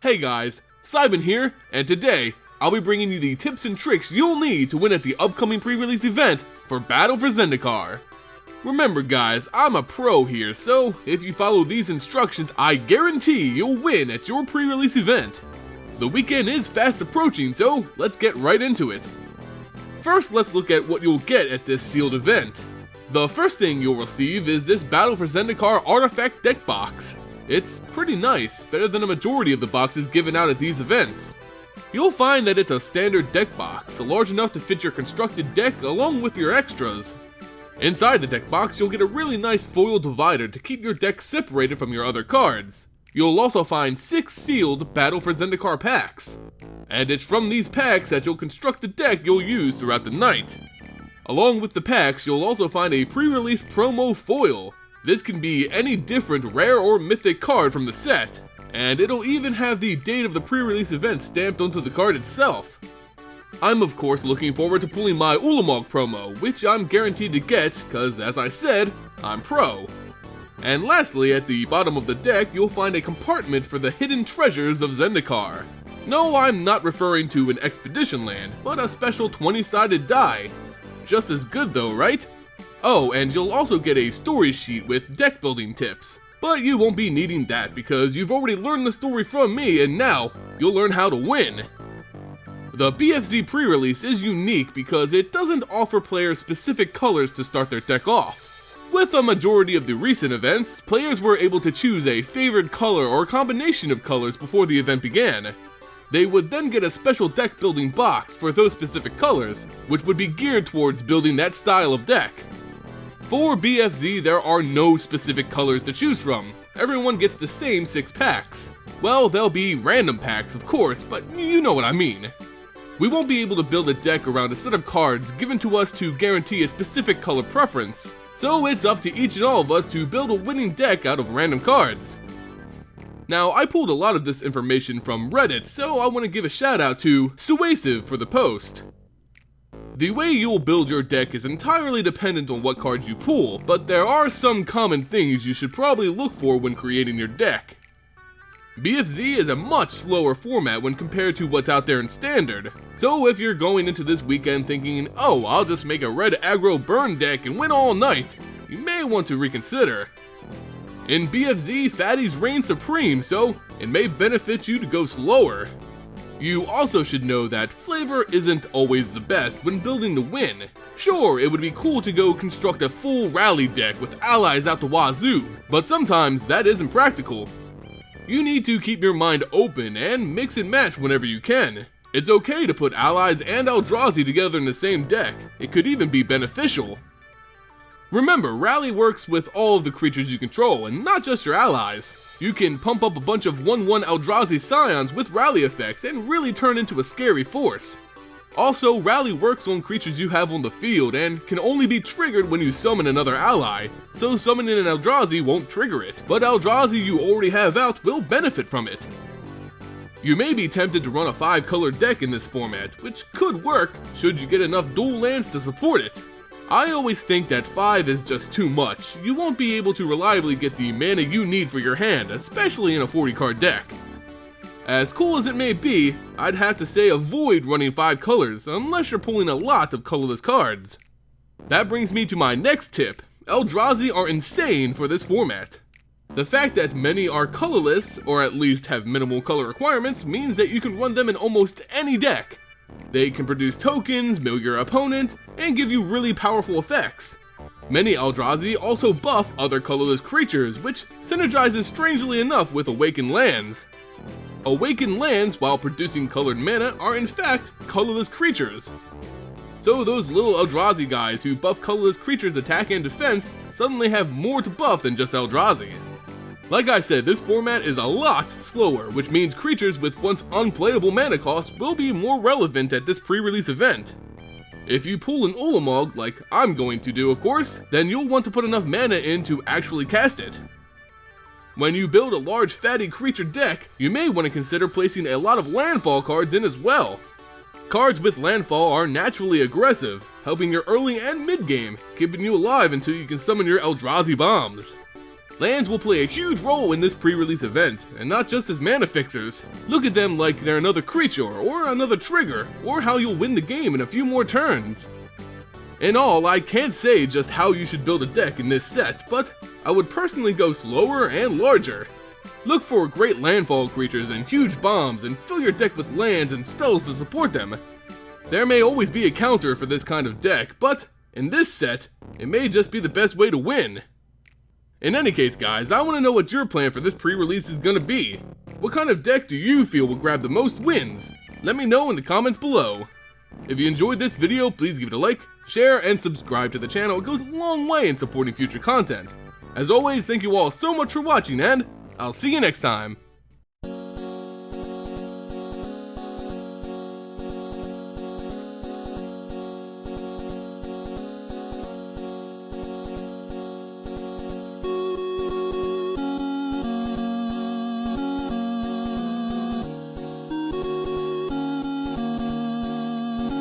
Hey guys, Seiben here, and today, I'll be bringing you the tips and tricks you'll need to win at the upcoming pre-release event for Battle for Zendikar. Remember guys, I'm a pro here, so if you follow these instructions, I guarantee you'll win at your pre-release event. The weekend is fast approaching, so let's get right into it. First, let's look at what you'll get at this sealed event. The first thing you'll receive is this Battle for Zendikar artifact deck box. It's pretty nice, better than a majority of the boxes given out at these events. You'll find that it's a standard deck box, large enough to fit your constructed deck along with your extras. Inside the deck box, you'll get a really nice foil divider to keep your deck separated from your other cards. You'll also find 6 sealed Battle for Zendikar packs. And it's from these packs that you'll construct the deck you'll use throughout the night. Along with the packs, you'll also find a pre-release promo foil. This can be any different rare or mythic card from the set, and it'll even have the date of the pre-release event stamped onto the card itself. I'm of course looking forward to pulling my Ulamog promo, which I'm guaranteed to get, cause as I said, I'm pro. And lastly, at the bottom of the deck, you'll find a compartment for the hidden treasures of Zendikar. No, I'm not referring to an expedition land, but a special 20-sided die. Just as good though, right? Oh, and you'll also get a story sheet with deck building tips. But you won't be needing that because you've already learned the story from me and now you'll learn how to win. The BFZ pre-release is unique because it doesn't offer players specific colors to start their deck off. With a majority of the recent events, players were able to choose a favored color or combination of colors before the event began. They would then get a special deck building box for those specific colors, which would be geared towards building that style of deck. For BFZ, there are no specific colors to choose from. Everyone gets the same 6 packs. Well, they'll be random packs, of course, but you know what I mean. We won't be able to build a deck around a set of cards given to us to guarantee a specific color preference, so it's up to each and all of us to build a winning deck out of random cards. Now, I pulled a lot of this information from Reddit, so I want to give a shout out to Suasive for the post. The way you'll build your deck is entirely dependent on what cards you pull, but there are some common things you should probably look for when creating your deck. BFZ is a much slower format when compared to what's out there in Standard, so if you're going into this weekend thinking, oh, I'll just make a red aggro burn deck and win all night, you may want to reconsider. In BFZ, fatties reign supreme, so it may benefit you to go slower. You also should know that flavor isn't always the best when building to win. Sure, it would be cool to go construct a full rally deck with allies out the wazoo, but sometimes that isn't practical. You need to keep your mind open and mix and match whenever you can. It's okay to put allies and Eldrazi together in the same deck, it could even be beneficial. Remember, rally works with all of the creatures you control, and not just your allies. You can pump up a bunch of 1/1 Eldrazi Scions with rally effects and really turn into a scary force. Also, rally works on creatures you have on the field and can only be triggered when you summon another ally, so summoning an Eldrazi won't trigger it, but Eldrazi you already have out will benefit from it. You may be tempted to run a 5-color deck in this format, which could work should you get enough dual lands to support it. I always think that 5 is just too much. You won't be able to reliably get the mana you need for your hand, especially in a 40-card deck. As cool as it may be, I'd have to say avoid running 5 colors unless you're pulling a lot of colorless cards. That brings me to my next tip. Eldrazi are insane for this format. The fact that many are colorless, or at least have minimal color requirements, means that you can run them in almost any deck. They can produce tokens, mill your opponent, and give you really powerful effects. Many Eldrazi also buff other colorless creatures, which synergizes strangely enough with Awakened Lands. Awakened Lands, while producing colored mana, are in fact colorless creatures. So those little Eldrazi guys who buff colorless creatures' attack and defense suddenly have more to buff than just Eldrazi. Like I said, this format is a lot slower, which means creatures with once unplayable mana cost will be more relevant at this pre-release event. If you pull an Ulamog, like I'm going to do of course, then you'll want to put enough mana in to actually cast it. When you build a large fatty creature deck, you may want to consider placing a lot of landfall cards in as well. Cards with landfall are naturally aggressive, helping your early and mid game, keeping you alive until you can summon your Eldrazi bombs. Lands will play a huge role in this pre-release event, and not just as mana fixers. Look at them like they're another creature, or another trigger, or how you'll win the game in a few more turns. In all, I can't say just how you should build a deck in this set, but I would personally go slower and larger. Look for great landfall creatures and huge bombs, and fill your deck with lands and spells to support them. There may always be a counter for this kind of deck, but in this set, it may just be the best way to win. In any case guys, I want to know what your plan for this pre-release is gonna be. What kind of deck do you feel will grab the most wins? Let me know in the comments below. If you enjoyed this video, please give it a like, share, and subscribe to the channel. It goes a long way in supporting future content. As always, thank you all so much for watching, and I'll see you next time.